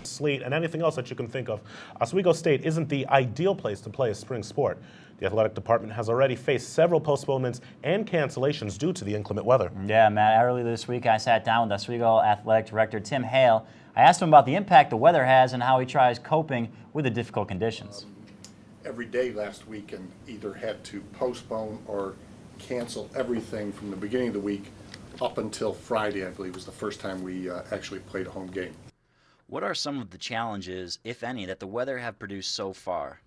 Sleet, and anything else that you can think of, Oswego State isn't the ideal place to play a spring sport. The athletic department has already faced several postponements and cancellations due to the inclement weather. Yeah, Matt, earlier this week I sat down with Oswego Athletic Director Tim Hale. I asked him about the impact the weather has and how he tries coping with the difficult conditions. Every day last week and either had to postpone or cancel everything from the beginning of the week up until Friday, I believe, was the first time we actually played a home game. What are some of the challenges, if any, that the weather have produced so far?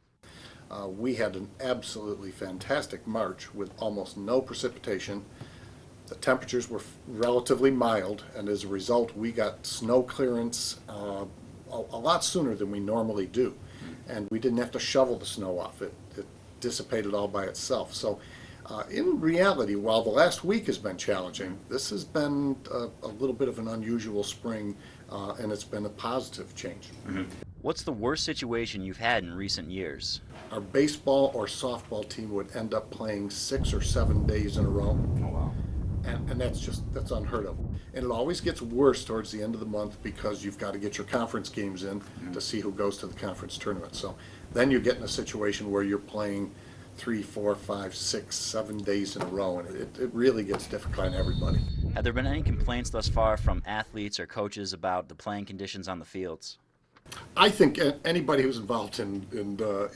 We had an absolutely fantastic March with almost no precipitation. The temperatures were relatively mild, and as a result, we got snow clearance a lot sooner than we normally do. And we didn't have to shovel the snow off. It dissipated all by itself. So in reality, while the last week has been challenging, this has been a little bit of an unusual spring, and it's been a positive change. Mm-hmm. What's the worst situation you've had in recent years? Our baseball or softball team would end up playing 6 or 7 days in a row. Oh, wow. And that's unheard of. And it always gets worse towards the end of the month because you've got to get your conference games in to see who goes to the conference tournament. So then you get in a situation where you're playing 3, 4, 5, 6, 7 days in a row, and it really gets difficult on everybody. Have there been any complaints thus far from athletes or coaches about the playing conditions on the fields? I think anybody who's involved in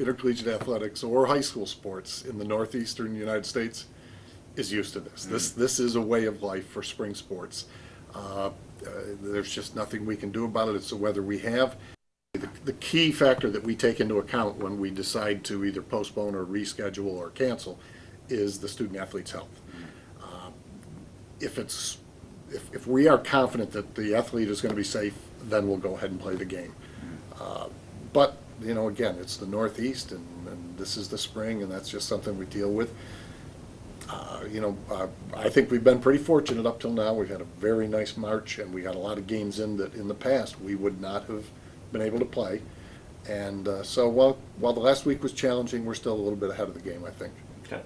intercollegiate athletics or high school sports in the northeastern United States is used to this. This is a way of life for spring sports. There's just nothing we can do about it. It's the weather we have. The key factor that we take into account when we decide to either postpone or reschedule or cancel is the student athlete's health. If we are confident that the athlete is going to be safe, then we'll go ahead and play the game. But again, it's the Northeast, and this is the spring, and that's just something we deal with. I think we've been pretty fortunate up till now. We've had a very nice March, and we got a lot of games in that in the past we would not have been able to play. And so while the last week was challenging, we're still a little bit ahead of the game, I think. Okay.